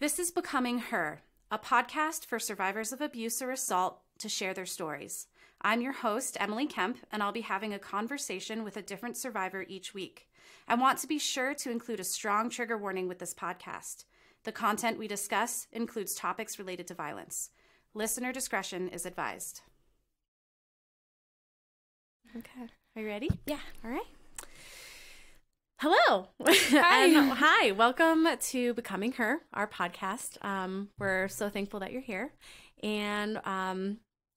This is Becoming Her, a podcast for survivors of abuse or assault to share their stories. I'm your host, Emily Kempe, and I'll be having a conversation with a different survivor each week. I want to be sure to include a strong trigger warning with this podcast. The content we discuss includes topics related to violence. Listener discretion is advised. Okay. Are you ready? Yeah. All right. Hello. Hi. And hi. Welcome to Becoming Her, our podcast. We're so thankful that you're here. And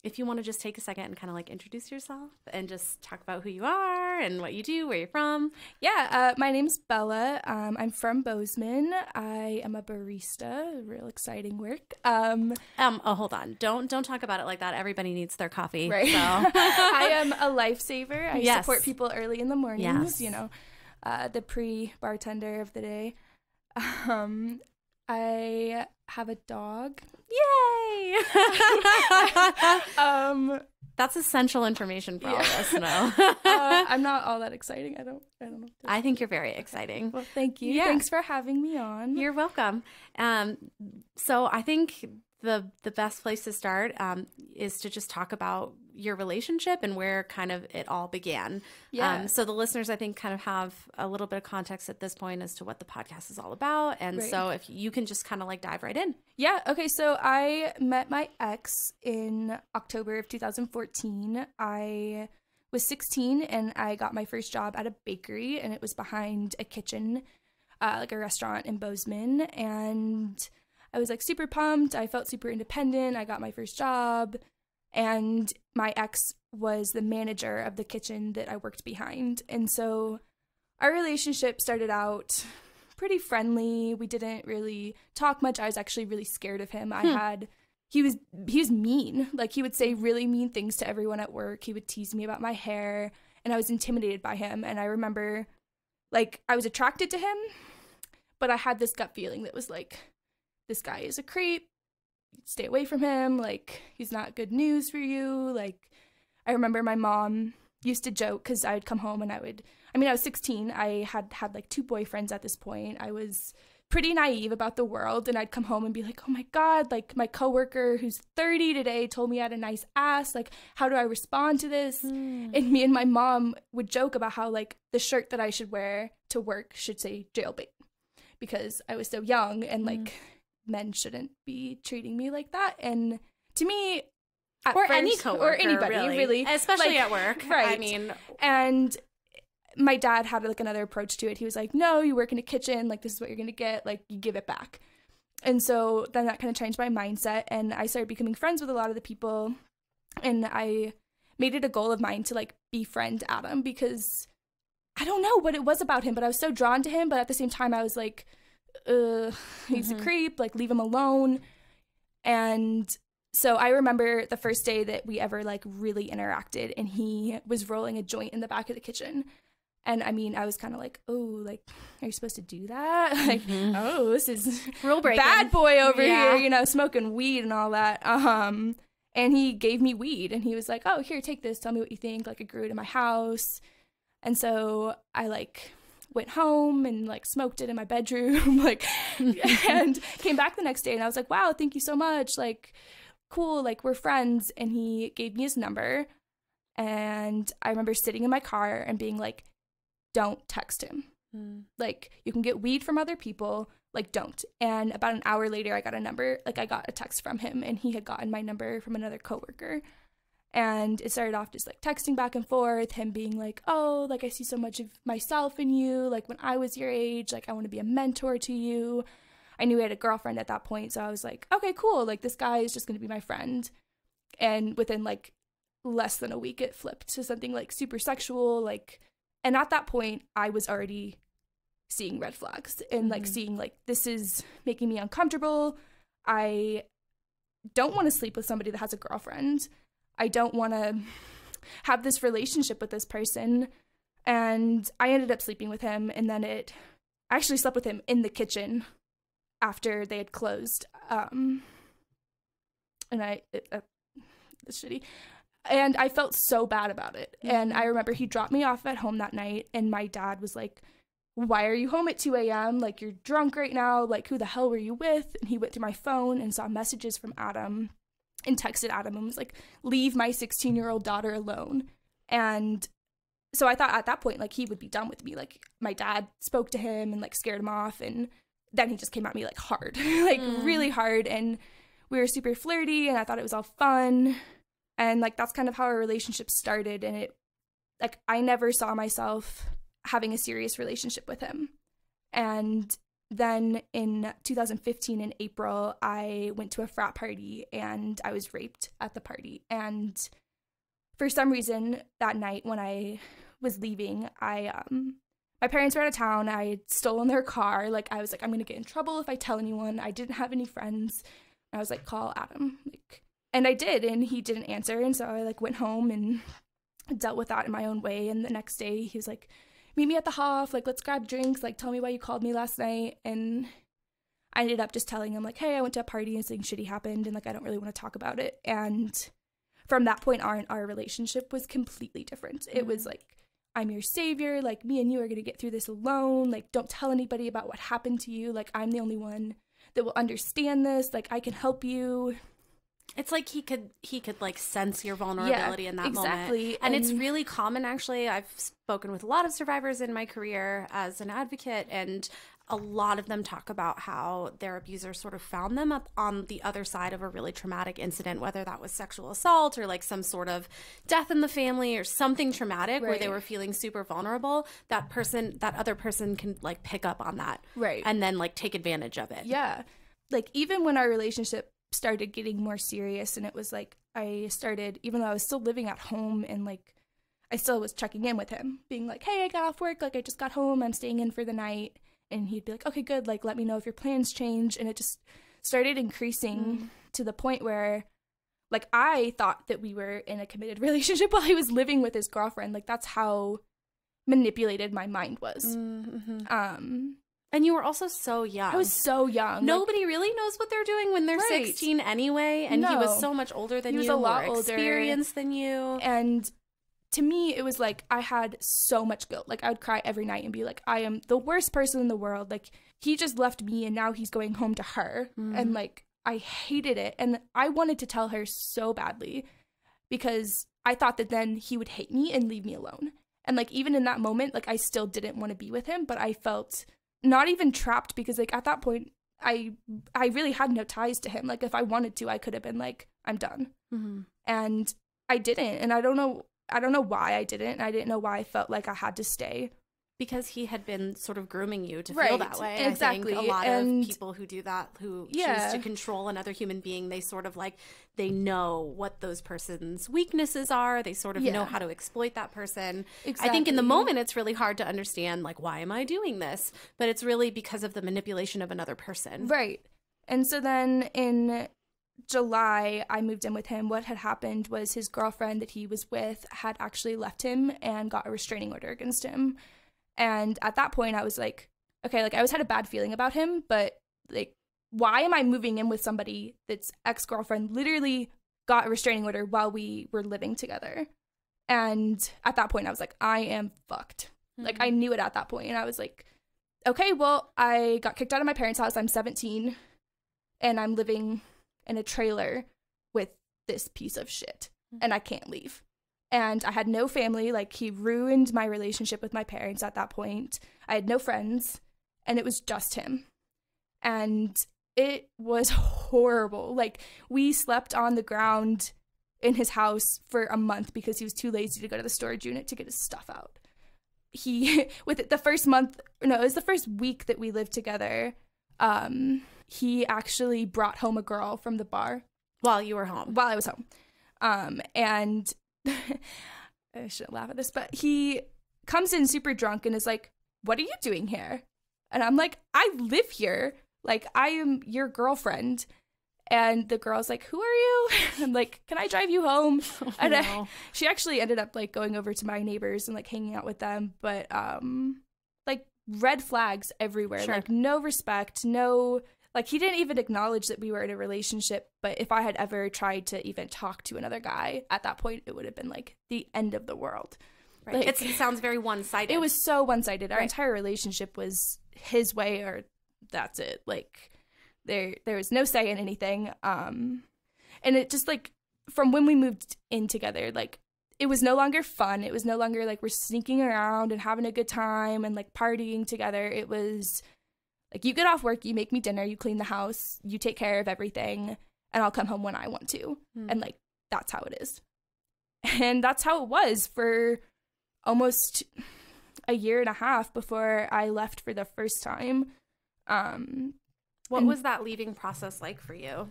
if you want to just take a second and kind of like introduce yourself and just talk about who you are and what you do, where you're from. Yeah. My name's Bella. I'm from Bozeman. I am a barista. Real exciting work. Hold on. Don't talk about it like that. Everybody needs their coffee. Right. So. I am a lifesaver. I support people early in the mornings. Yes. You know, the pre-bartender of the day. I have a dog. Yay! That's essential information for all of us to know. I'm not all that exciting. I don't know. I think you're very exciting. Well, thank you. Yeah. Thanks for having me on. You're welcome. So I think the best place to start is to just talk about your relationship and where kind of it all began. Yeah. So the listeners, I think, kind of have a little bit of context at this point as to what the podcast is all about. And Right. so if you can just kind of like dive right in. Yeah. Okay. So I met my ex in October of 2014. I was 16 and I got my first job at a bakery, and it was behind a kitchen, like a restaurant in Bozeman. And I was like super pumped. I felt super independent. I got my first job, and my ex was the manager of the kitchen that I worked behind. And so our relationship started out pretty friendly. We didn't really talk much. I was actually really scared of him. He was mean. Like, he would say really mean things to everyone at work. He would tease me about my hair, and I was intimidated by him. And I remember, like, I was attracted to him, but I had this gut feeling that was like, this guy is a creep. Stay away from him. Like, he's not good news for you. Like, I remember my mom used to joke, because I would come home and I was 16. I had like 2 boyfriends at this point. I was pretty naive about the world, and I'd come home and be like, oh my God, like, my coworker who's 30 today told me I had a nice ass. Like, how do I respond to this? And me and my mom would joke about how, like, the shirt that I should wear to work should say jailbait, because I was so young, and like, men shouldn't be treating me like that. And to me, Or any coworker, or anybody, really. Especially like, at work. Right. I mean, and my dad had like another approach to it. He was like, no, you work in a kitchen. Like, this is what you're going to get. Like, you give it back. And so then that kind of changed my mindset, and I started becoming friends with a lot of the people. And I made it a goal of mine to like befriend Adam, because I don't know what it was about him, but I was so drawn to him. But at the same time, I was like, he's a creep, like, leave him alone. And so I remember the first day that we ever like really interacted, and he was rolling a joint in the back of the kitchen. And I mean, I was kind of like, oh, like, are you supposed to do that? Like, oh, this is rule breaking. Bad boy over here, you know, smoking weed and all that. And he gave me weed, and he was like, oh, here, take this. Tell me what you think. Like, I grew it in my house. And so I like went home and like smoked it in my bedroom, like, and came back the next day, and I was like, wow, thank you so much. Like, cool. Like, we're friends. And he gave me his number. And I remember sitting in my car and being like, don't text him. Like, you can get weed from other people. Like, don't. And about an hour later, I got a text from him, and he had gotten my number from another coworker. And it started off just like texting back and forth, him being like, oh, like, I see so much of myself in you. Like, when I was your age, like, I want to be a mentor to you. I knew he had a girlfriend at that point. So I was like, okay, cool. Like, this guy is just going to be my friend. And within like less than a week, it flipped to something like super sexual. Like, and at that point, I was already seeing red flags and like seeing like, this is making me uncomfortable. I don't want to sleep with somebody that has a girlfriend. I don't want to have this relationship with this person. And I ended up sleeping with him. And then I actually slept with him in the kitchen after they had closed. And it's shitty. And I felt so bad about it. And I remember he dropped me off at home that night, and my dad was like, why are you home at 2 a.m.? Like, you're drunk right now. Like, who the hell were you with? And he went through my phone and saw messages from Adam and texted Adam and was like, leave my 16-year-old daughter alone. And so I thought at that point, like, he would be done with me. Like, my dad spoke to him and, like, scared him off. And then he just came at me, like, hard, like, really hard. And we were super flirty, and I thought it was all fun. And, like, that's kind of how our relationship started. And it, like, I never saw myself having a serious relationship with him. And then in 2015, in April, I went to a frat party, and I was raped at the party. And for some reason, that night when I was leaving, my parents were out of town. I had stolen their car. Like, I was like, I'm going to get in trouble if I tell anyone. I didn't have any friends. I was like, call Adam. Like, and I did, and he didn't answer. And so I, like, went home and dealt with that in my own way. And the next day, he was like, meet me at the Hoff, like, let's grab drinks, like, tell me why you called me last night. And I ended up just telling him, like, hey, I went to a party and something shitty happened, and, like, I don't really want to talk about it. And from that point on, our relationship was completely different. It was like, I'm your savior, like, me and you are going to get through this alone, like, don't tell anybody about what happened to you, like, I'm the only one that will understand this, like, I can help you. It's like he could like sense your vulnerability in that moment. And it's really common, actually. I've spoken with a lot of survivors in my career as an advocate, and a lot of them talk about how their abuser sort of found them up on the other side of a really traumatic incident, whether that was sexual assault or like some sort of death in the family or something traumatic where they were feeling super vulnerable. That other person can like pick up on that. Right. And then like take advantage of it. Yeah. Like, even when our relationship started getting more serious, and it was like, I started, even though I was still living at home, and like, I still was checking in with him, being like, hey, I got off work, like, I just got home, I'm staying in for the night. And he'd be like, okay, good, like, let me know if your plans change. And it just started increasing to the point where, like, I thought that we were in a committed relationship while he was living with his girlfriend. Like, that's how manipulated my mind was. And you were also so young. I was so young. Nobody really knows what they're doing when they're 16 anyway. And he was so much older than you. He was a lot older. Experienced than you. And to me, it was like, I had so much guilt. Like, I would cry every night and be like, I am the worst person in the world. Like, he just left me and now he's going home to her. And like, I hated it. And I wanted to tell her so badly because I thought that then he would hate me and leave me alone. And like, even in that moment, like, I still didn't want to be with him, but I felt not even trapped because like, at that point, I really had no ties to him. Like, if I wanted to, I could have been like, I'm done. And I didn't. And I don't know why I didn't. I didn't know why I felt like I had to stay. Because he had been sort of grooming you to feel that way. Exactly. I think a lot of people who do that, who choose to control another human being, they sort of like, they know what those person's weaknesses are. They sort of know how to exploit that person. Exactly. I think in the moment, it's really hard to understand, like, why am I doing this? But it's really because of the manipulation of another person. Right. And so then in July, I moved in with him. What had happened was his girlfriend that he was with had actually left him and got a restraining order against him. And at that point, I was like, okay, like, I always had a bad feeling about him, but like, why am I moving in with somebody that's ex-girlfriend literally got a restraining order while we were living together? And at that point, I was like, I am fucked. Like, I knew it at that point. And I was like, okay, well, I got kicked out of my parents' house. I'm 17 and I'm living in a trailer with this piece of shit and I can't leave. And I had no family. Like, he ruined my relationship with my parents at that point. I had no friends, and it was just him. And it was horrible. Like, we slept on the ground in his house for a month because he was too lazy to go to the storage unit to get his stuff out. It was the first week that we lived together, he actually brought home a girl from the bar. While you were home? While I was home. And I shouldn't laugh at this, but he comes in super drunk and is like, what are you doing here? And I'm like, I live here. Like, I am your girlfriend. And the girl's like, who are you? I'm like, can I drive you home? She actually ended up like going over to my neighbors and like hanging out with them. But like, red flags everywhere. Sure. Like, no respect, no. Like, he didn't even acknowledge that we were in a relationship, but if I had ever tried to even talk to another guy at that point, it would have been, like, the end of the world. Right. Like, It sounds very one-sided. It was so one-sided. Our Right. entire relationship was his way or that's it. Like, there was no say in anything. And it just, like, from when we moved in together, like, it was no longer fun. It was no longer, like, we're sneaking around and having a good time and, like, partying together. It was, like, you get off work, you make me dinner, you clean the house, you take care of everything, and I'll come home when I want to. And, like, that's how it is. And that's how it was for almost a year and a half before I left for the first time. What was that leaving process like for you?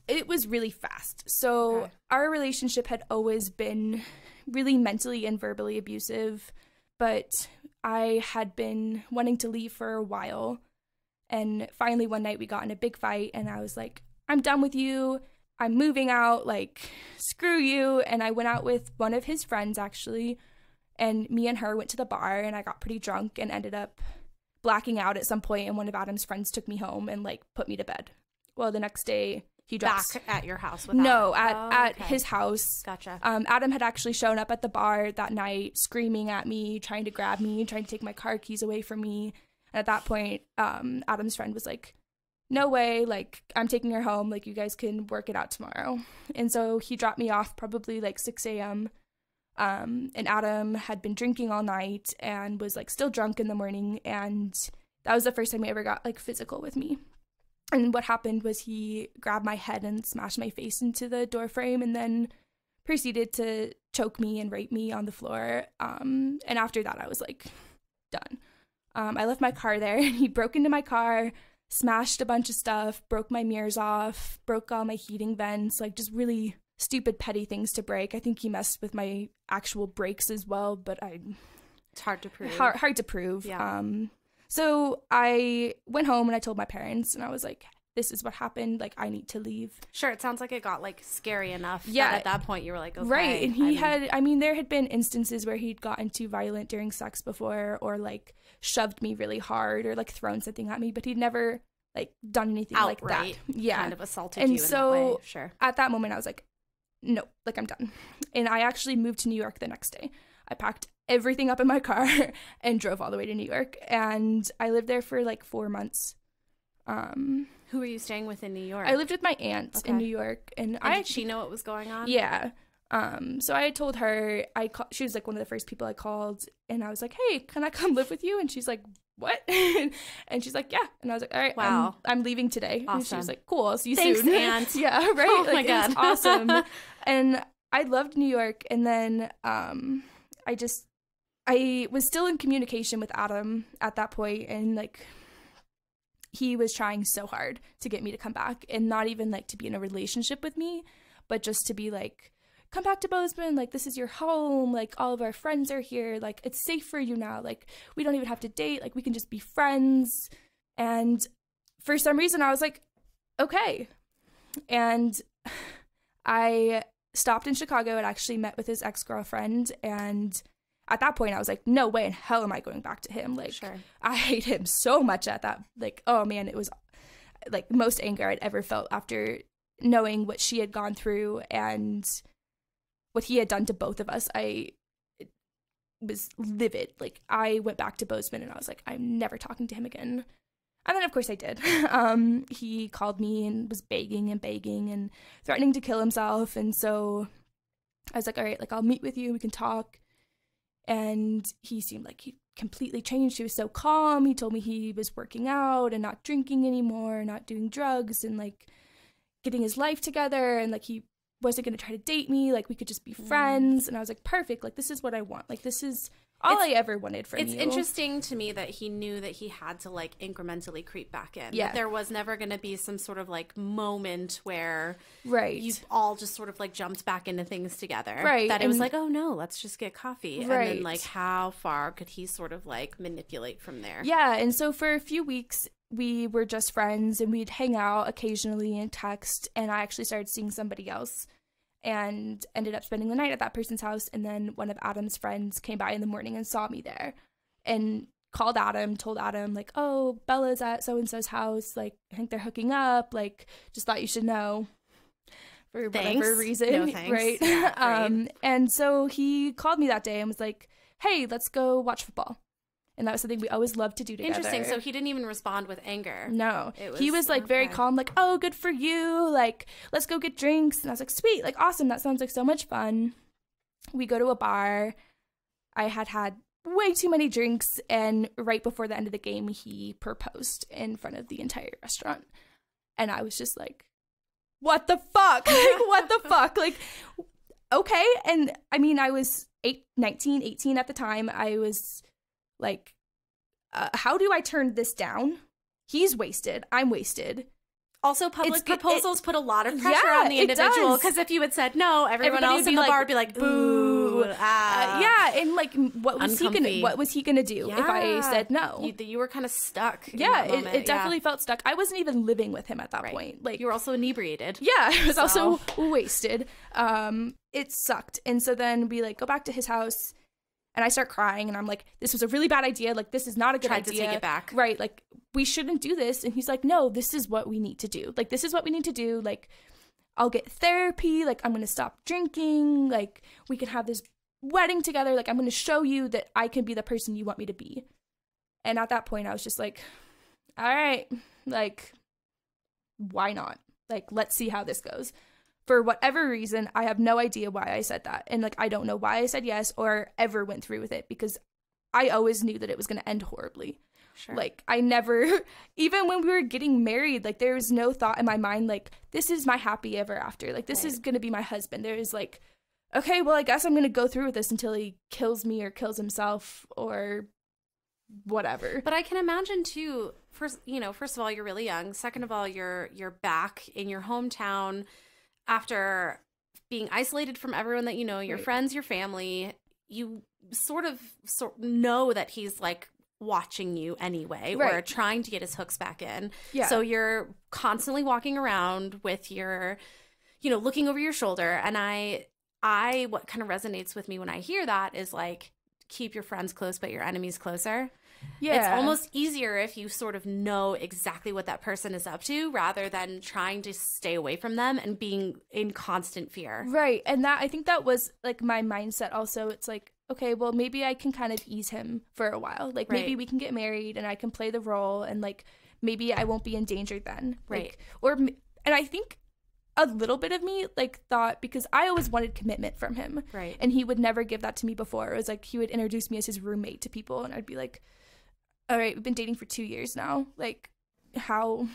It was really fast. So our relationship had always been really mentally and verbally abusive, but I had been wanting to leave for a while. And finally one night we got in a big fight and I was like, I'm done with you. I'm moving out. Like, screw you. And I went out with one of his friends, actually. And me and her went to the bar and I got pretty drunk and ended up blacking out at some point. And one of Adam's friends took me home and, like, put me to bed. Well, the next day he drops. Back at your house with No, Adam? at his house. Gotcha. Adam had actually shown up at the bar that night screaming at me, trying to grab me, trying to take my car keys away from me. And at that point, Adam's friend was like, no way, like, I'm taking her home, like, you guys can work it out tomorrow. And so he dropped me off probably like 6 a.m. And Adam had been drinking all night and was, like, still drunk in the morning, and that was the first time he ever got, like, physical with me. And what happened was he grabbed my head and smashed my face into the door frame and then proceeded to choke me and rape me on the floor. And after that, I was, like, done. I left my car there, and he broke into my car, smashed a bunch of stuff, broke my mirrors off, broke all my heating vents, like, just really stupid, petty things to break. I think he messed with my actual brakes as well, but it's hard to prove. Hard to prove. Yeah. So I went home and I told my parents, and I was like, this is what happened. Like, I need to leave. Sure, it sounds like it got, like, scary enough that at that point you were like, okay. Right, and there had been instances where he'd gotten too violent during sex before, or, like, shoved me really hard, or, like, thrown something at me, but he'd never, like, done anything outright, like that. Yeah. Kind of assaulted and you in that way. Sure. At that moment I was like, no, like, I'm done. And I actually moved to New York the next day. I packed everything up in my car and drove all the way to New York, and I lived there for, like, 4 months. Who were you staying with in New York? I lived with my aunt in New York, and did she know what was going on? Yeah. So I had told her, she was, like, one of the first people I called, and I was like, hey, can I come live with you? And she's like, what? And she's like, yeah. And I was like, all right, wow. I'm leaving today. Awesome. And she was like, cool, I'll see you Thanks, soon. Aunt. Yeah, right? Oh, like, my God. It was awesome. And I loved New York, and then I was still in communication with Adam at that point, and, like, he was trying so hard to get me to come back, and not even, like, to be in a relationship with me, but just to be like, come back to Bozeman, like, this is your home, like, all of our friends are here, like, it's safe for you now, like, we don't even have to date, like, we can just be friends. And for some reason I was like, okay. And I stopped in Chicago and actually met with his ex-girlfriend, and at that point I was like, no way in hell am I going back to him. Like, sure. I hate him so much at that. Like, oh man, it was, like, the most anger I'd ever felt after knowing what she had gone through and what he had done to both of us. It was livid. Like, I went back to Bozeman and I was like, I'm never talking to him again. And then, of course, I did. He called me and was begging and threatening to kill himself. And so I was like, all right, like, I'll meet with you. We can talk. And he seemed like he completely changed. He was so calm. He told me he was working out and not drinking anymore, not doing drugs, and, like, getting his life together. And, like, he wasn't going to try to date me. Like, we could just be friends. And I was like, perfect. Like, this is what I want. Like, this is all I ever wanted from you. It's interesting to me that he knew that he had to, like, incrementally creep back in. Yeah. That there was never going to be some sort of, like, moment where you all just sort of, like, jumped back into things together. Right. That it was like, oh, no, let's just get coffee. Right. And then, like, how far could he sort of, like, manipulate from there? Yeah. And so for a few weeks, we were just friends, and we'd hang out occasionally and text. And I actually started seeing somebody else and ended up spending the night at that person's house. And then one of Adam's friends came by in the morning and saw me there and called Adam, told Adam, like, oh, Bella's at so-and-so's house. Like, I think they're hooking up. Like, just thought you should know for whatever reason. No thanks. Right. Yeah, And so he called me that day and was like, hey, let's go watch football. And that was something we always loved to do together. Interesting. So he didn't even respond with anger. No. He was like very calm, like, oh, good for you. Like, let's go get drinks. And I was like, sweet, like, awesome. That sounds like so much fun. We go to a bar. I had way too many drinks. And right before the end of the game, he proposed in front of the entire restaurant. And I was just like, what the fuck? Like, what the fuck? Like, okay. And I mean, I was 18 at the time. I was like, how do I turn this down? He's wasted. I'm wasted. Also, public proposals put a lot of pressure on the individual, because if you had said no, everyone else in the bar would be like, boo. Yeah, and like, what was he gonna do if I said no? You were kind of stuck. Yeah, it definitely felt stuck. I wasn't even living with him at that point. Like, you were also inebriated. Yeah, I was also wasted. It sucked. And so then we like go back to his house, and I start crying, and I'm like, this was a really bad idea. Like, this is not a good idea. Tried to take it back. Right. Like, we shouldn't do this. And he's like, no, this is what we need to do. Like, this is what we need to do. Like, I'll get therapy. Like, I'm going to stop drinking. Like, we can have this wedding together. Like, I'm going to show you that I can be the person you want me to be. And at that point, I was just like, all right, like, why not? Like, let's see how this goes. For whatever reason, I have no idea why I said that. And, like, I don't know why I said yes or ever went through with it, because I always knew that it was going to end horribly. Sure. Like, I never, even when we were getting married, like, there was no thought in my mind, like, this is my happy ever after. Like, this is going to be my husband. There was, like, okay, well, I guess I'm going to go through with this until he kills me or kills himself or whatever. But I can imagine, too, first of all, you're really young. Second of all, you're back in your hometown after being isolated from everyone that you know, your friends, your family. You sort of know that he's like watching you anyway, or trying to get his hooks back in. Yeah. So you're constantly walking around with your, looking over your shoulder. And what kind of resonates with me when I hear that is like, keep your friends close, but your enemies closer. Yeah. It's almost easier if you sort of know exactly what that person is up to, rather than trying to stay away from them and being in constant fear. Right. And I think that was like my mindset also. It's like, okay, well, maybe I can kind of ease him for a while. Like, maybe we can get married and I can play the role, and like, maybe I won't be in danger then. Right. And I think a little bit of me like thought, because I always wanted commitment from him. Right. And he would never give that to me before. It was like, he would introduce me as his roommate to people, and I'd be like, all right, we've been dating for 2 years now. Like, how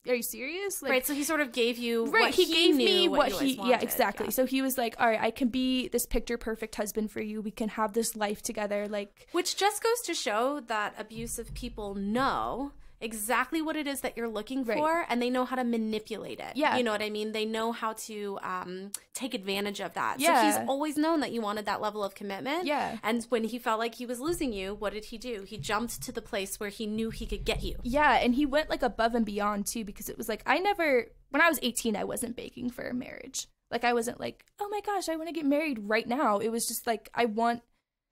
are you serious? Like, right. So he sort of gave you he gave me what he wanted. Yeah, exactly. Yeah. So he was like, all right, I can be this picture perfect husband for you. We can have this life together. Like, which just goes to show that abusive people know exactly what it is that you're looking for, and they know how to manipulate it. Yeah. You know what I mean? They know how to take advantage of that. Yeah. So he's always known that you wanted that level of commitment. Yeah. And when he felt like he was losing you, what did he do? He jumped to the place where he knew he could get you. Yeah, and he went like above and beyond too, because it was like, when I was 18, I wasn't begging for a marriage. Like, I wasn't like, oh my gosh, I want to get married right now. It was just like, I want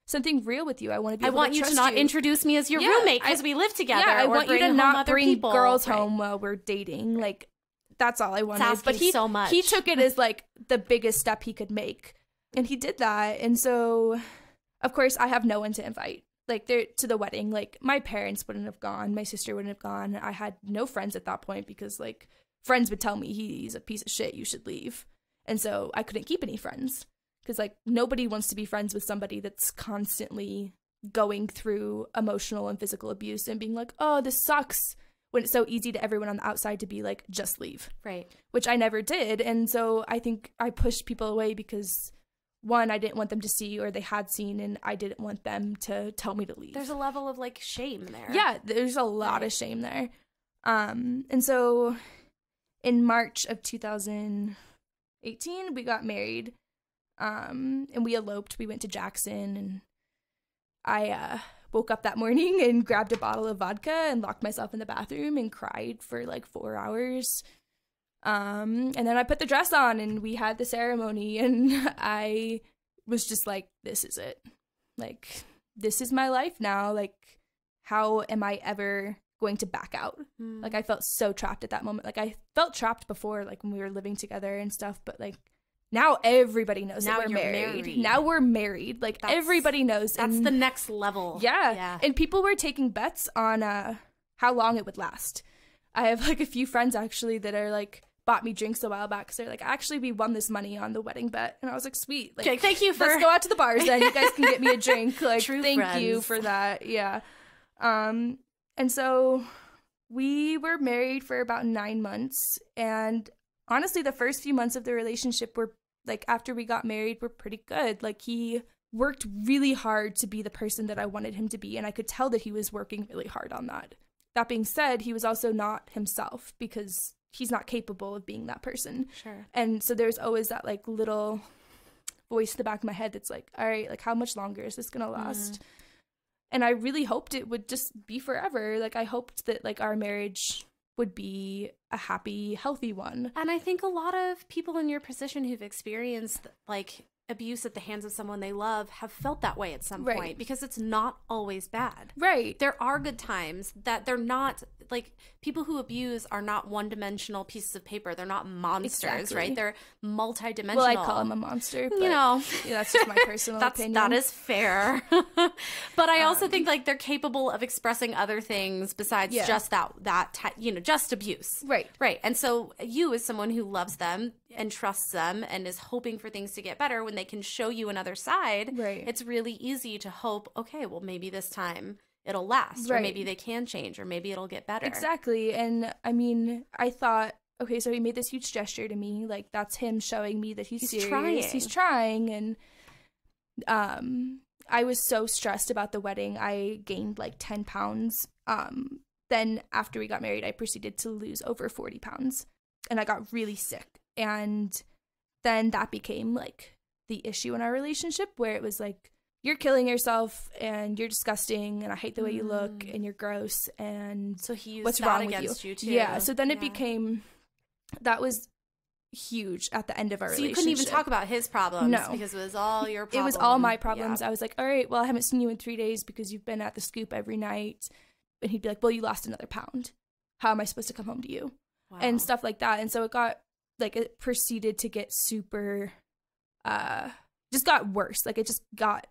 something real with you. I want to be able to trust you. I want you to not introduce me as your roommate because we live together. Yeah, I want you to not bring people. Girls home while we're dating. Like, that's all I wanted. But so much. He took it as like the biggest step he could make, and he did that. And so, of course, I have no one to invite like to the wedding. Like, my parents wouldn't have gone, my sister wouldn't have gone. I had no friends at that point, because like, friends would tell me he's a piece of shit, you should leave. And so I couldn't keep any friends. Because, like, nobody wants to be friends with somebody that's constantly going through emotional and physical abuse and being like, oh, this sucks, when it's so easy to everyone on the outside to be like, just leave. Right. Which I never did. And so I think I pushed people away because, one, I didn't want them to see, or they had seen, and I didn't want them to tell me to leave. There's a level of, like, shame there. Yeah, there's a lot of shame there. And so in March of 2018, we got married. And we eloped. We went to Jackson, and I woke up that morning and grabbed a bottle of vodka and locked myself in the bathroom and cried for like 4 hours. And then I put the dress on, and we had the ceremony, and I was just like, this is it. Like, this is my life now. Like, how am I ever going to back out? Like, I felt so trapped at that moment. Like, I felt trapped before, like when we were living together and stuff, but like, now everybody knows Now that we're you're married. Now we're married. Like, everybody knows. That's the next level. Yeah. And people were taking bets on how long it would last. I have like a few friends actually that are like, bought me drinks a while back because they're like, actually, we won this money on the wedding bet. And I was like, sweet. Like, okay, thank you for... Let's go out to the bars then. You guys can get me a drink. Like, True thank friends. you for that. Yeah. And so we were married for about 9 months. And honestly, the first few months of the relationship were, like, after we got married, were pretty good. Like, he worked really hard to be the person that I wanted him to be. And I could tell that he was working really hard on that. That being said, he was also not himself because he's not capable of being that person. Sure. And so there's always that like little voice in the back of my head that's like, all right, like how much longer is this gonna last? And I really hoped it would just be forever. Like I hoped that like our marriage would be a happy, healthy one. And I think a lot of people in your position who've experienced like abuse at the hands of someone they love have felt that way at some point because it's not always bad. Right. There are good times that they're not like people who abuse are not one-dimensional pieces of paper. They're not monsters, right? They're multi-dimensional. Well, I call him a monster, but you know, that's just my personal opinion. That is fair. But I also think like they're capable of expressing other things besides just just abuse. Right. Right. And so you as someone who loves them and trusts them and is hoping for things to get better, when they can show you another side, it's really easy to hope, okay, well, maybe this time it'll last, or maybe they can change, or maybe it'll get better. Exactly. And I mean, I thought, okay, so he made this huge gesture to me. Like, that's him showing me that he's serious. Trying. He's trying. And I was so stressed about the wedding. I gained like 10 pounds. Then after we got married, I proceeded to lose over 40 pounds. And I got really sick. And then that became like the issue in our relationship, where it was like, you're killing yourself and you're disgusting and I hate the way you look and you're gross and so he used what's that wrong against with you too. Yeah, so then it became, that was huge at the end of our relationship. So you couldn't even talk about his problems because it was all your problems. It was all my problems. I was like, all right, well, I haven't seen you in 3 days because you've been at the scoop every night. And he'd be like, well, you lost another pound. How am I supposed to come home to you? Wow. And stuff like that. And so it got like, it proceeded to get super just got worse. Like, it just got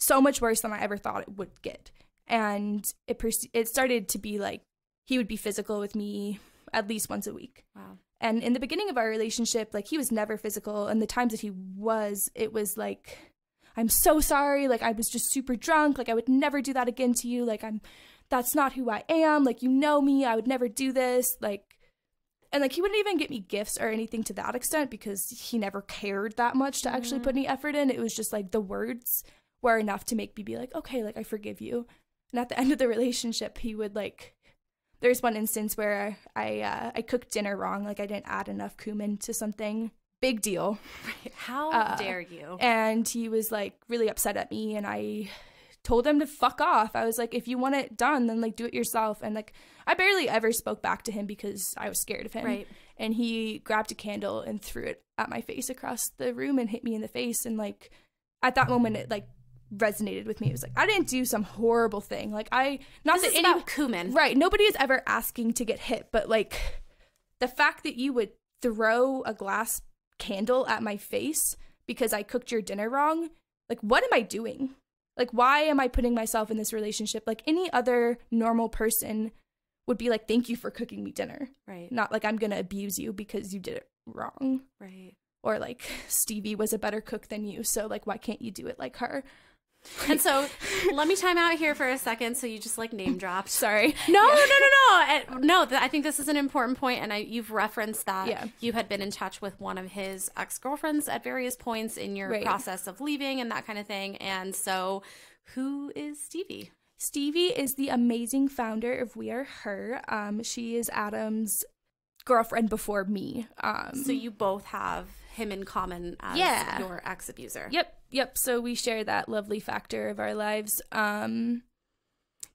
so much worse than I ever thought it would get. And it started to be like, he would be physical with me at least once a week. Wow. And in the beginning of our relationship, like, he was never physical. And the times that he was, it was like, I'm so sorry. Like, I was just super drunk. Like, I would never do that again to you. Like, that's not who I am. Like, you know me. I would never do this. Like, and like, he wouldn't even get me gifts or anything to that extent because he never cared that much to actually put any effort in. It was just like the words were enough to make me be like, okay, like, I forgive you. And at the end of the relationship, he would like, there's one instance where I cooked dinner wrong. Like, I didn't add enough cumin to something. Big deal. How dare you? And he was like really upset at me, and I told him to fuck off. I was like, if you want it done, then like do it yourself. And like, I barely ever spoke back to him because I was scared of him. Right. And he grabbed a candle and threw it at my face across the room and hit me in the face. And like, at that moment, it like resonated with me. It was like, I didn't do some horrible thing. Like, this is about cumin. Right. Nobody is ever asking to get hit, but like, the fact that you would throw a glass candle at my face because I cooked your dinner wrong, like, what am I doing? Like, why am I putting myself in this relationship? Like, any other normal person would be like, thank you for cooking me dinner. Right. Not like, I'm gonna abuse you because you did it wrong. Right. Or like, Stevie was a better cook than you, so like, why can't you do it like her? And so let me time out here for a second. So you just like name dropped. Sorry. No. I think this is an important point, and you've referenced that you had been in touch with one of his ex-girlfriends at various points in your process of leaving and that kind of thing. And so, who is Stevie? Stevie is the amazing founder of We Are Her. She is Adam's girlfriend before me. So you both have him in common as your ex-abuser. Yep. So we share that lovely factor of our lives. But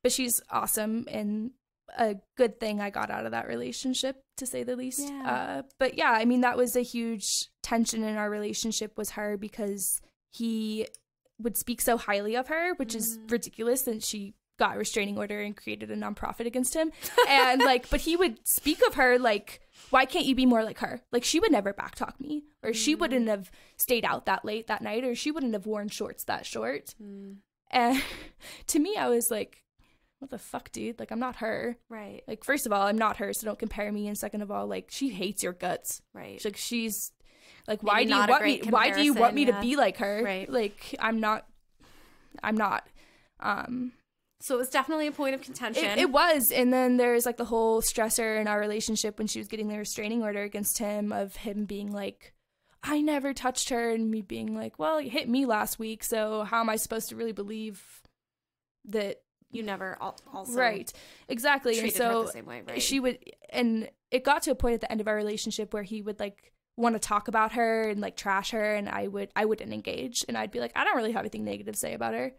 she's awesome and a good thing I got out of that relationship, to say the least. Yeah. But yeah, I mean, that was a huge tension in our relationship, was her, because he would speak so highly of her, which is ridiculous, and she got a restraining order and created a nonprofit against him. And like, but he would speak of her like why can't you be more like her? Like, she would never backtalk me, or she wouldn't have stayed out that late that night, or she wouldn't have worn shorts that short. And to me, I was like, what the fuck, dude? Like, I'm not her. Right. Like, first of all, I'm not her, so don't compare me. And second of all, like, she hates your guts. Right. She's like, Maybe why do you want me yeah. to be like her? Right. Like, I'm not. So it was definitely a point of contention. It was. And then there's like the whole stressor in our relationship when she was getting the restraining order against him, of him being like, I never touched her, and me being like, well, you hit me last week, so how am I supposed to really believe that you never also right, exactly. treated and so her the same way, right? she would, and it got to a point at the end of our relationship where he would like want to talk about her and like trash her, and I wouldn't engage, and I'd be like, I don't really have anything negative to say about her.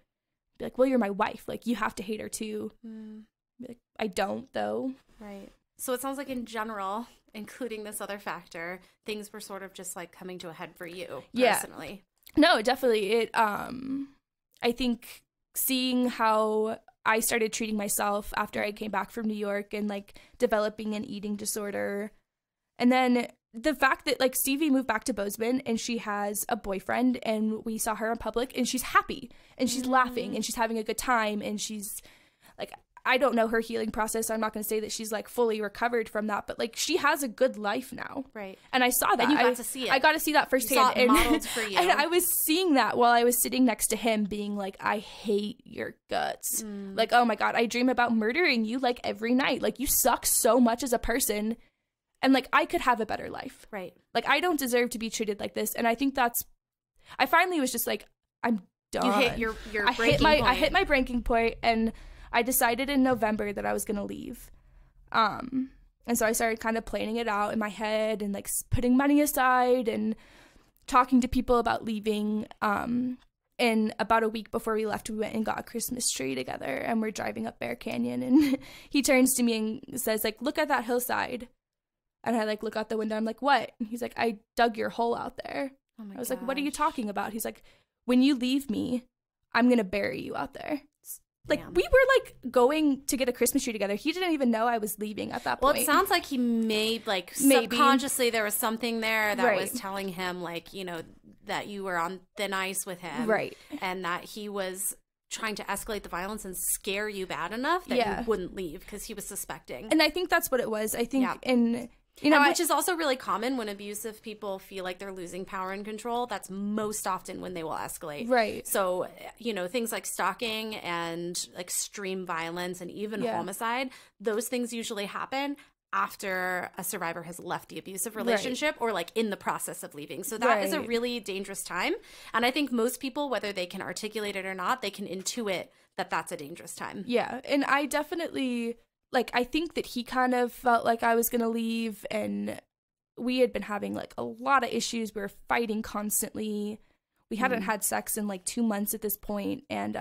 Be like, well, you're my wife, like, you have to hate her too. Be like, I don't, though. Right. So it sounds like in general, including this other factor, things were sort of just like coming to a head for you personally. No, definitely. I think seeing how I started treating myself after I came back from New York and like developing an eating disorder, and then the fact that like Stevie moved back to Bozeman and she has a boyfriend, and we saw her in public and she's happy and she's laughing and she's having a good time, and she's like, I don't know her healing process, so I'm not going to say that she's like fully recovered from that, but like she has a good life now. Right. And I saw that. And you got to see it. I got to see that firsthand. You saw it modeled for you. And I was seeing that while I was sitting next to him being like, I hate your guts. Like, oh my God, I dream about murdering you like every night. Like, you suck so much as a person. And like, I could have a better life. Right. Like, I don't deserve to be treated like this. And I think I finally was just like, I'm done. You hit your breaking point. I hit my breaking point, and I decided in November that I was going to leave. And so I started kind of planning it out in my head and like putting money aside and talking to people about leaving. And about a week before we left, we went and got a Christmas tree together, and we're driving up Bear Canyon, and he turns to me and says like, look at that hillside. And I like look out the window. I'm like, what? And he's like, I dug your hole out there. Oh my I was like, what are you talking about? He's like, when you leave me, I'm going to bury you out there. Like, we were like going to get a Christmas tree together. He didn't even know I was leaving at that point. Well, it sounds like he made like subconsciously there was something there that was telling him like, you know, that you were on thin ice with him. Right. And that he was trying to escalate the violence and scare you bad enough that you wouldn't leave because he was suspecting. And I think that's what it was. I think you know, which is also really common when abusive people feel like they're losing power and control. That's most often when they will escalate. Right. So, you know, things like stalking and extreme violence and even homicide, those things usually happen after a survivor has left the abusive relationship or like in the process of leaving. So that is a really dangerous time. And I think most people, whether they can articulate it or not, they can intuit that that's a dangerous time. Yeah. And I definitely... like, I think that he kind of felt like I was going to leave, and we had been having, like, a lot of issues. We were fighting constantly. We hadn't had sex in, like, 2 months at this point, and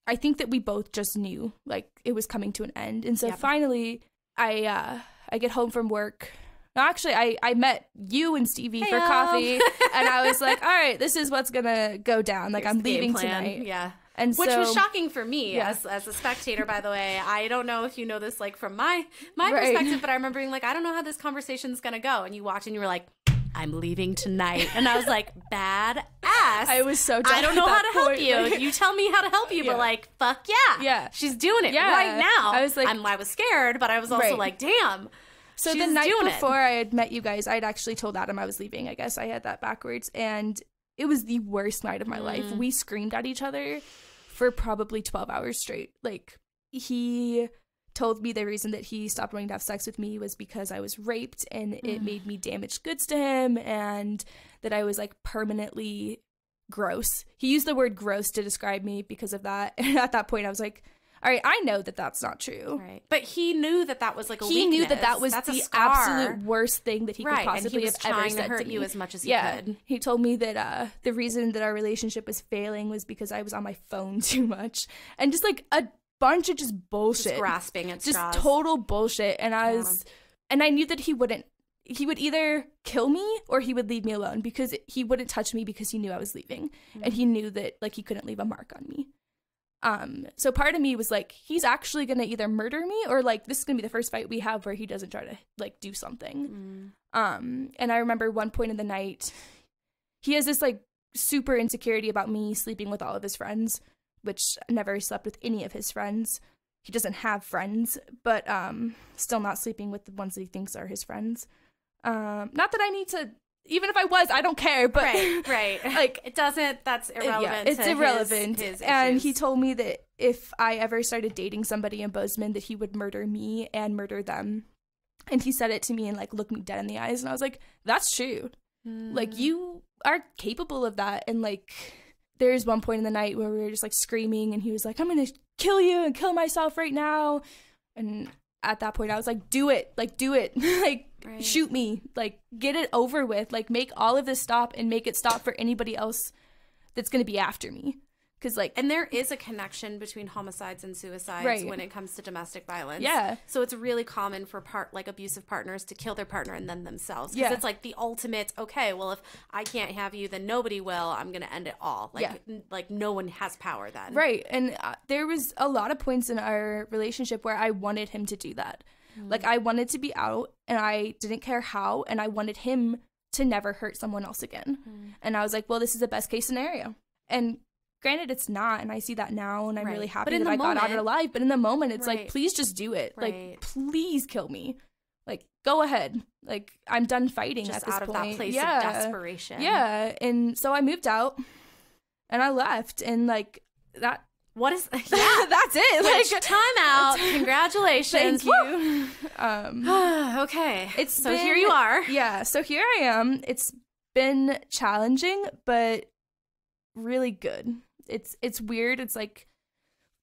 I think that we both just knew, like, it was coming to an end. And so finally, I get home from work. No, actually, I met you and Stevie for coffee, and I was like, all right, this is what's going to go down. Like, I'm leaving tonight. Yeah. And which was shocking for me as a spectator, by the way. I don't know if you know this, like, from my perspective, but I remember being like, I don't know how this conversation's going to go. And you walked in, you were like, I'm leaving tonight. And I was like, badass. I was so done. I don't know how to help you. You tell me how to help you, but like, fuck yeah. Yeah. She's doing it right now. I was like, I was scared, but I was also like, damn. So the night before I had met you guys, I had actually told Adam I was leaving. I guess I had that backwards. And it was the worst night of my life. We screamed at each other for probably 12 hours straight. Like, he told me the reason that he stopped wanting to have sex with me was because I was raped, and it made me damaged goods to him, and that I was like permanently gross. He used the word gross to describe me because of that. And at that point I was like, all right, I know that that's not true. Right. But he knew that that was like a weakness. He knew that that was the absolute worst thing that he could possibly have ever said to me. And he was trying to hurt you as much as he could. He told me that the reason that our relationship was failing was because I was on my phone too much. And just like a bunch of just bullshit. Just grasping at straws. Just total bullshit. And I was, and I knew that he would either kill me or he would leave me alone, because he wouldn't touch me because he knew I was leaving. And he knew that like he couldn't leave a mark on me. So part of me was like, he's actually gonna either murder me or like this is gonna be the first fight we have where he doesn't try to like do something. And I remember one point in the night, he has this like super insecurity about me sleeping with all of his friends, which I never slept with any of his friends. He doesn't have friends, but still not sleeping with the ones that he thinks are his friends. Not that I need to, even if I was, I don't care, but right. Like it doesn't, that's irrelevant. It's irrelevant. His and he told me that if I ever started dating somebody in Bozeman, that he would murder me and murder them. And he said it to me and like looked me dead in the eyes. And I was like, that's true. Like you are capable of that. And like, there's one point in the night where we were just like screaming and he was like, I'm going to kill you and kill myself right now. And at that point I was like, do it, like shoot me, like get it over with, like make all of this stop and make it stop for anybody else that's going to be after me. Because like, and there is a connection between homicides and suicides when it comes to domestic violence. Yeah. So it's really common for abusive partners to kill their partner and then themselves. Because it's like the ultimate, okay, well, if I can't have you, then nobody will. I'm going to end it all. Like no one has power then. Right. And there was a lot of points in our relationship where I wanted him to do that. Like I wanted to be out and I didn't care how. And I wanted him to never hurt someone else again. And I was like, well, this is the best case scenario. And granted, it's not, and I see that now, and I'm really happy that I got out alive. But in the moment, it's like, please just do it. Like, please kill me. Like, go ahead. Like, I'm done fighting just at this out point. Of that place of desperation. Yeah, and so I moved out, and I left, and like that. What is? Yeah, that's it. Like, time out. Congratulations. Thank you. Okay. So here you are. Yeah. So here I am. It's been challenging, but really good. It's weird. It's like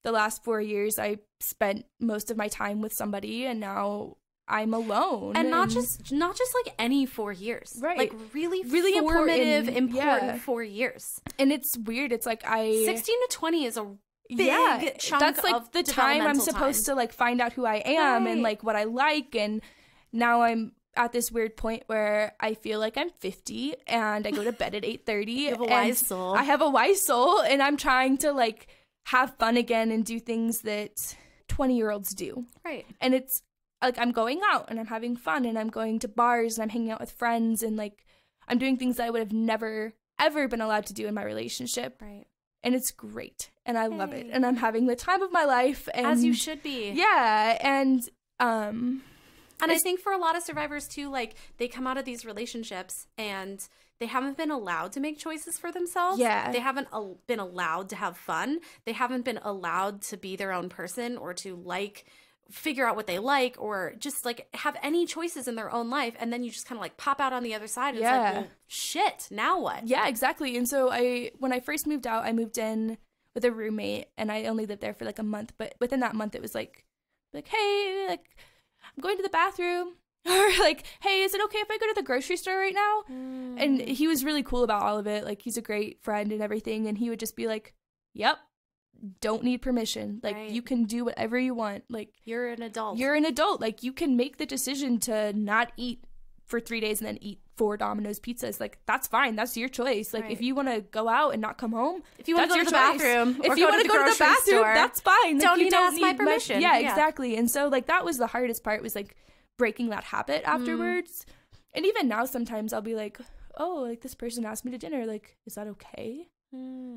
the last 4 years I spent most of my time with somebody and now I'm alone. And not just like any 4 years. Right. Like really formative, important 4 years. And it's weird. It's like 16 to 20 is a big chunk that's like of the time I'm supposed to like find out who I am and like what I like, and now I'm at this weird point where I feel like I'm 50 and I go to bed at 8:30. You have a wise soul. I have a wise soul, and I'm trying to like have fun again and do things that 20-year-olds do. Right. And it's like I'm going out and I'm having fun and I'm going to bars and I'm hanging out with friends and like I'm doing things that I would have never ever been allowed to do in my relationship. Right. And it's great and I love it and I'm having the time of my life, and as you should be. Yeah. And I think for a lot of survivors too, like they come out of these relationships and they haven't been allowed to make choices for themselves. Yeah. They haven't been allowed to have fun. They haven't been allowed to be their own person or to like figure out what they like or just like have any choices in their own life. And then you just kind of like pop out on the other side. And it's like, well, shit, now what? Yeah, exactly. And so when I first moved out, I moved in with a roommate and I only lived there for like a month. But within that month, it was like, hey, like, I'm going to the bathroom, or like, hey, is it okay if I go to the grocery store right now? And he was really cool about all of it. Like, he's a great friend and everything. And he would just be like, yep, don't need permission. Like, you can do whatever you want. Like, you're an adult. Like, you can make the decision to not eat for 3 days and then eat 4 Domino's pizzas. Like, that's fine. That's your choice. Like, if you want to go out and not come home, if you want to go to the bathroom, if you want to go to the bathroom, that's fine. Don't need to ask my permission. Yeah, exactly. And so, like, that was the hardest part, was like breaking that habit afterwards. And even now, sometimes I'll be like, oh, like this person asked me to dinner. Like, is that okay?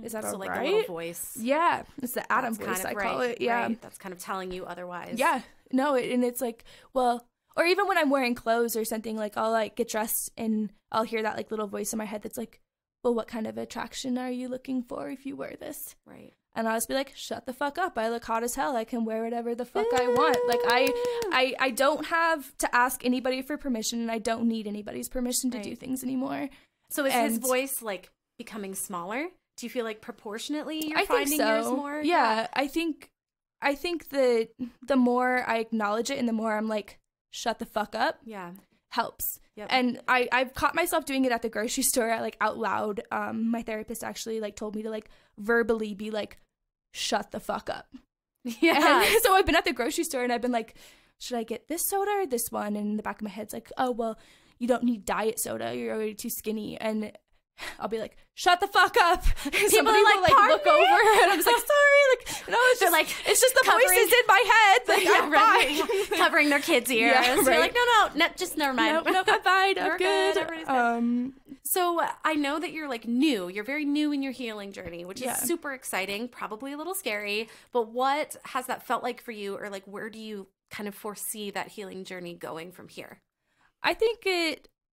Is that all right? Like a little voice. Yeah, it's the Adam voice, I call it. Yeah, that's kind of telling you otherwise. Yeah, no, and it's like, well. Or even when I'm wearing clothes or something, like I'll like get dressed and I'll hear that like little voice in my head that's like, well, what kind of attraction are you looking for if you wear this? Right. And I'll just be like, shut the fuck up. I look hot as hell. I can wear whatever the fuck I want. Like I don't have to ask anybody for permission, and I don't need anybody's permission to do things anymore. So is his voice like becoming smaller? Do you feel like proportionately you're finding yours more? Yeah, I think that the more I acknowledge it and the more I'm like, shut the fuck up, helps. Yep. And I've caught myself doing it at the grocery store, like out loud. My therapist actually like told me to like verbally be like, shut the fuck up. Yeah. And so I've been at the grocery store and I've been like, should I get this soda or this one? And in the back of my head's like, oh, well, you don't need diet soda. You're already too skinny. And I'll be like, shut the fuck up. People are like, look over and I'm just like, sorry. It's just the voices in my head. Like, I'm fine. Covering their kids' ears. Yeah, right. You're like, no, just never mind. No, I'm fine. I'm We're good. Everybody's good. So I know that you're like new. You're very new in your healing journey, which is super exciting, probably a little scary. But what has that felt like for you, or like where do you kind of foresee that healing journey going from here? I think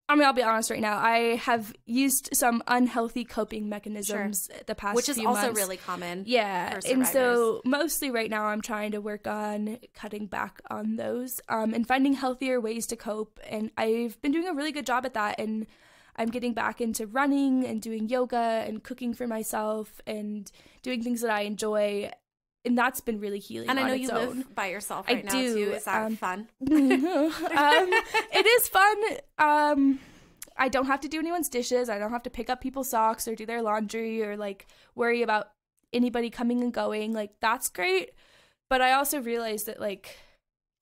I'll be honest right now. I have used some unhealthy coping mechanisms the past few months. Which is also really common. Yeah. And so mostly right now I'm trying to work on cutting back on those and finding healthier ways to cope. And I've been doing a really good job at that. And I'm getting back into running and doing yoga and cooking for myself and doing things that I enjoy. And that's been really healing. And I know you live by yourself right now too. Is that fun? It is fun. I don't have to do anyone's dishes. I don't have to pick up people's socks or do their laundry or like worry about anybody coming and going. Like, that's great. But I also realized that like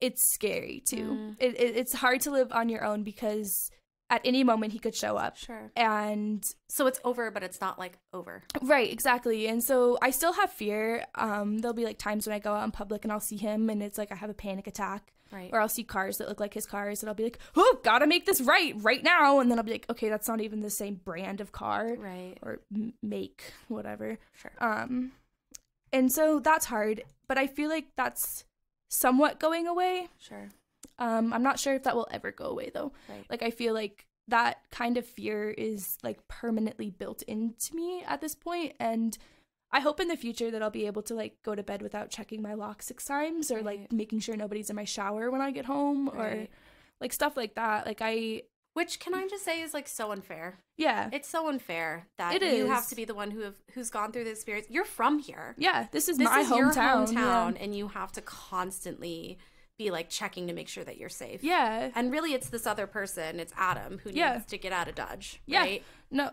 it's scary too. It's hard to live on your own because at any moment he could show up. Sure. And so it's over, but it's not like over. Right, exactly. And so I still have fear. There'll be like times when I go out in public and I'll see him and it's like I have a panic attack. Right. Or I'll see cars that look like his cars and I'll be like, oh, gotta make this right now. And then I'll be like, okay, that's not even the same brand of car. Right. Or make, whatever. Sure. And so that's hard. But I feel like that's somewhat going away. Sure. I'm not sure if that will ever go away though. Right. Like I feel like that kind of fear is like permanently built into me at this point, and I hope in the future that I'll be able to like go to bed without checking my lock 6 times or like making sure nobody's in my shower when I get home or like stuff like that. Like which can I just say is like so unfair. Yeah. It's so unfair that you have to be the one who's gone through this experience. You're from here. Yeah, this is my hometown. Your hometown, and you have to constantly be like checking to make sure that you're safe. Yeah. And really it's this other person, it's Adam, who needs to get out of Dodge, right? No,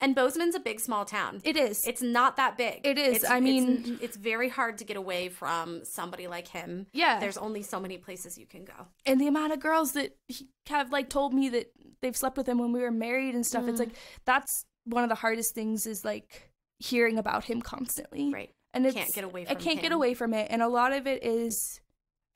and Bozeman's a big small town. It is. It's not that big. It is. It's very hard to get away from somebody like him. Yeah. There's only so many places you can go. And the amount of girls that have like told me that they've slept with him when we were married and stuff, it's like that's one of the hardest things is like hearing about him constantly. Right. And I can't get away from it. And a lot of it is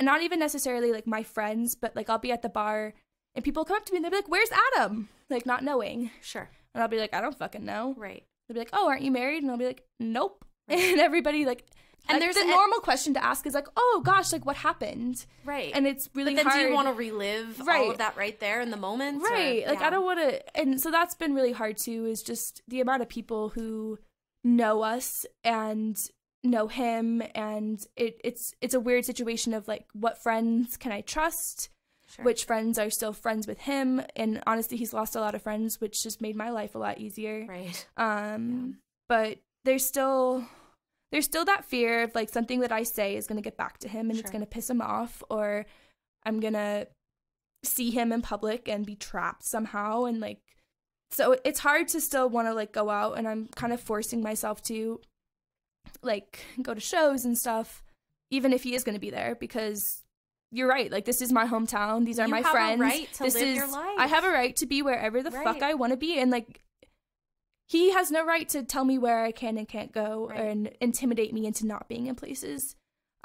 not even necessarily like my friends, but like I'll be at the bar and people come up to me and they'll be like, where's Adam? Like not knowing. Sure. And I'll be like, I don't fucking know. Right. They'll be like, oh, aren't you married? And I'll be like, nope. Right. And everybody like, and there's a normal question to ask is like, oh gosh, like what happened? Right. And it's really hard. But then hard. Do you want to relive all of that right there in the moment? Right. Or, like I don't want to. And so that's been really hard too, is just the amount of people who know us and know him, and it's a weird situation of like, what friends can I trust? Sure. Which friends are still friends with him? And honestly, he's lost a lot of friends, which just made my life a lot easier. Right. But there's still that fear of like something that I say is going to get back to him and it's going to piss him off, or I'm going to see him in public and be trapped somehow. And like, so it's hard to still want to like go out, and I'm kind of forcing myself to like go to shows and stuff, even if he is going to be there, because you're right. Like, this is my hometown. These are my friends. You have a right to live your life. I have a right to be wherever the fuck I want to be. And like, he has no right to tell me where I can and can't go and intimidate me into not being in places.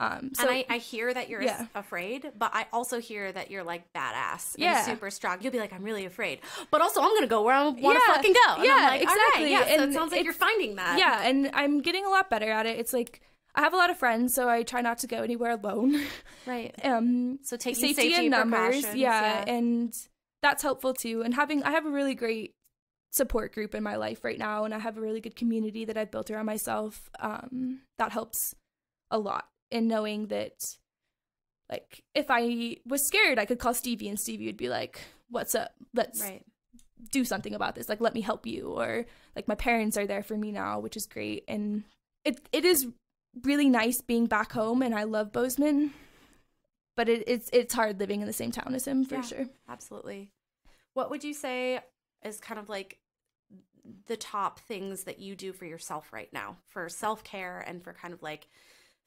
So, and I hear that you're afraid, but I also hear that you're like badass and super strong. You'll be like, I'm really afraid, but also I'm going to go where I want to fucking go. And I'm like, exactly. All right, so it sounds like you're finding that. Yeah. And I'm getting a lot better at it. It's like, I have a lot of friends, so I try not to go anywhere alone. Right. So taking safety in numbers. Yeah. And that's helpful too. And I have a really great support group in my life right now, and I have a really good community that I've built around myself. That helps a lot in knowing that, like, if I was scared, I could call Stevie, and Stevie would be like, what's up? Let's do something about this. Like, let me help you. Or like, my parents are there for me now, which is great. And it is really nice being back home, and I love Bozeman, but it's hard living in the same town as him for sure. Absolutely. What would you say is kind of like the top things that you do for yourself right now, for self-care and for kind of like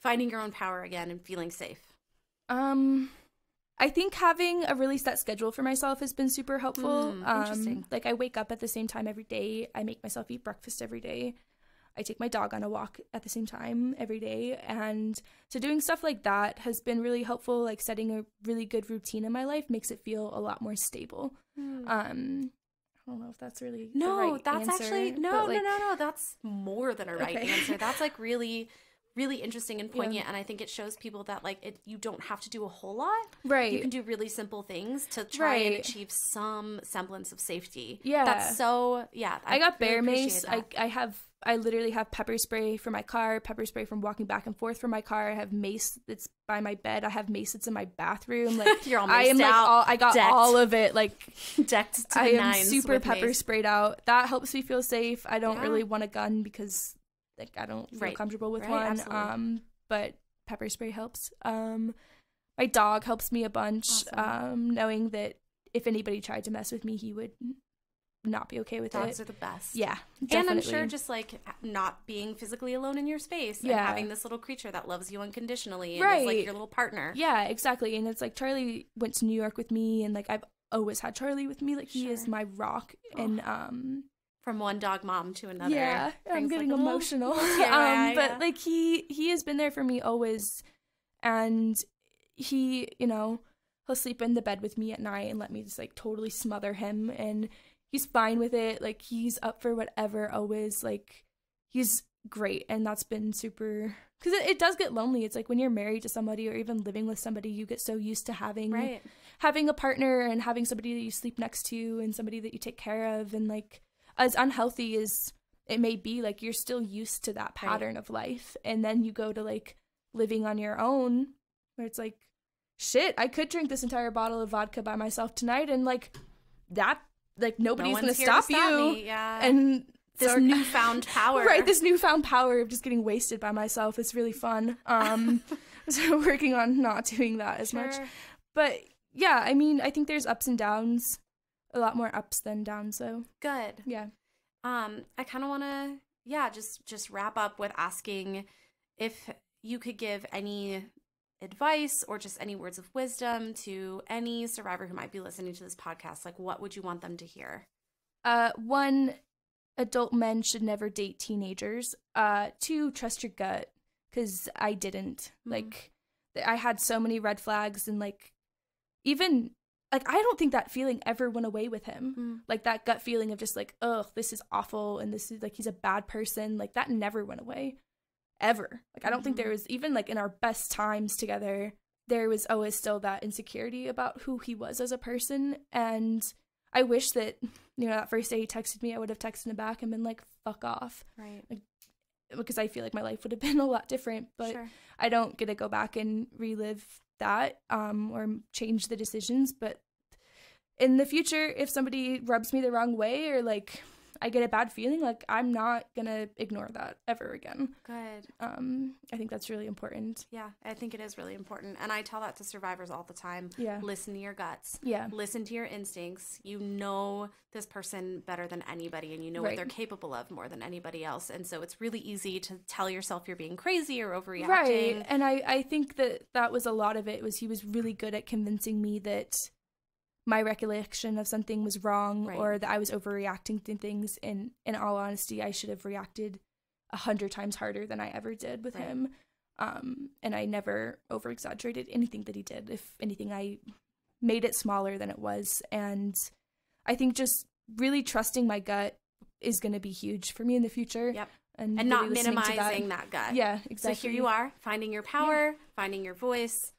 finding your own power again and feeling safe? I think having a really set schedule for myself has been super helpful. Interesting. Like I wake up at the same time every day. I make myself eat breakfast every day. I take my dog on a walk at the same time every day. And so doing stuff like that has been really helpful. Like setting a really good routine in my life makes it feel a lot more stable. I don't know if that's really the right that's answer, actually but, like, no. That's more than a right answer. That's like really, really interesting and poignant, and I think it shows people that like you don't have to do a whole lot. Right. You can do really simple things to try and achieve some semblance of safety. Yeah. That's so I got really bear mace. appreciate I literally have pepper spray for my car, pepper spray from walking back and forth from my car. I have mace that's by my bed. I have mace that's in my bathroom. Like You're all I am maced out, I got decked. all of it. Like decked to the I am nines super with pepper mace. sprayed out. That helps me feel safe. I don't Yeah. really want a gun because like I don't feel comfortable with one. Absolutely. But pepper spray helps. My dog helps me a bunch. Awesome. Knowing that if anybody tried to mess with me, he would not be okay with Dogs it. are the best. Yeah, definitely. And I'm definitely. sure just like not being physically alone in your space and Yeah. having this little creature that loves you unconditionally and Right. is like your little partner. Yeah, exactly. And it's like Charlie went to New York with me, and like I've always had Charlie with me. Like he is my rock. And From one dog mom to another. yeah, I'm brings, getting like, a little emotional. tear, But like he has been there for me always, and he, you know, he'll sleep in the bed with me at night and let me just like totally smother him, and he's fine with it. Like he's up for whatever always. Like he's great, and that's been super, because it does get lonely. It's like when you're married to somebody or even living with somebody, you get so used to having a partner and having somebody that you sleep next to and somebody that you take care of, and like as unhealthy as it may be, like you're still used to that pattern of life, and then you go to like living on your own where it's like, shit, I could drink this entire bottle of vodka by myself tonight, and like that, like nobody's gonna stop you. Me. Yeah. And this newfound power. Right, this newfound power of just getting wasted by myself is really fun. So working on not doing that as much. But yeah, I mean, I think there's ups and downs. A lot more ups than downs, though. Good. Yeah. I kind of want to, just wrap up with asking if you could give any advice or just any words of wisdom to any survivor who might be listening to this podcast. Like, what would you want them to hear? 1, adult men should never date teenagers. 2, trust your gut, because I didn't. Like, I had so many red flags, and like, even like, I don't think that feeling ever went away with him. Like that gut feeling of just like, ugh, this is awful, and this is like, he's a bad person. Like that never went away, ever. Like I don't think there was, even like in our best times together, there was always still that insecurity about who he was as a person. And I wish that, you know, that first day he texted me, I would have texted him back and been like, fuck off. Right. Like, because I feel like my life would have been a lot different, but I don't get to go back and relive that or change the decisions. But in the future, if somebody rubs me the wrong way or like I get a bad feeling, like I'm not gonna ignore that ever again. Good. I think that's really important. Yeah, I think it is really important. And I tell that to survivors all the time. Yeah. Listen to your guts. Yeah. Listen to your instincts. You know this person better than anybody, and you know what they're capable of more than anybody else. And so it's really easy to tell yourself you're being crazy or overreacting. Right. And I think that was a lot of it, was he was really good at convincing me that my recollection of something was wrong or that I was overreacting to things. And in all honesty, I should have reacted 100 times harder than I ever did with him. And I never over-exaggerated anything that he did. If anything, I made it smaller than it was. And I think just really trusting my gut is going to be huge for me in the future. Yep. And really not minimizing that gut. Yeah, exactly. So here you are, finding your power, finding your voice,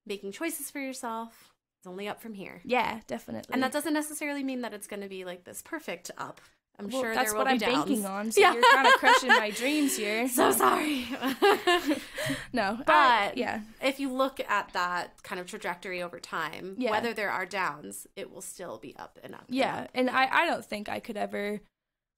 making choices for yourself. It's only up from here. Yeah, definitely. And that doesn't necessarily mean that it's going to be like this perfect up. I'm sure that's there will what be I'm downs. banking on. So you're kind of crushing my dreams here. So sorry. No, but if you look at that kind of trajectory over time, whether there are downs, it will still be up and up. Yeah, and I don't think I could ever,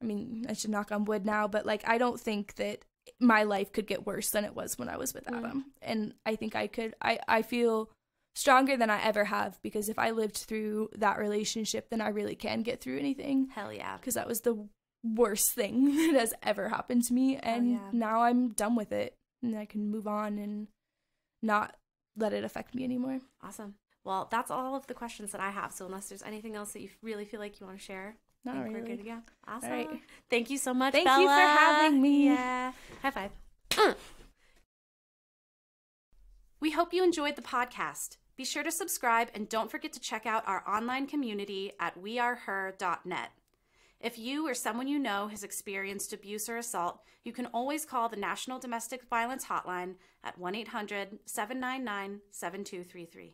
I mean, I should knock on wood now, but like I don't think that my life could get worse than it was when I was with Adam. And I think I could, I feel stronger than I ever have, because if I lived through that relationship, then I really can get through anything. Hell yeah. Because that was the worst thing that has ever happened to me. And now I'm done with it, and I can move on and not let it affect me anymore. Awesome. Well, that's all of the questions that I have. So unless there's anything else that you really feel like you want to share, I think we're good to go. Awesome. All right. Thank you so much, Bella. Thank you for having me. Yeah. High five. We hope you enjoyed the podcast. Be sure to subscribe and don't forget to check out our online community at weareher.net. If you or someone you know has experienced abuse or assault, you can always call the National Domestic Violence Hotline at 1-800-799-7233.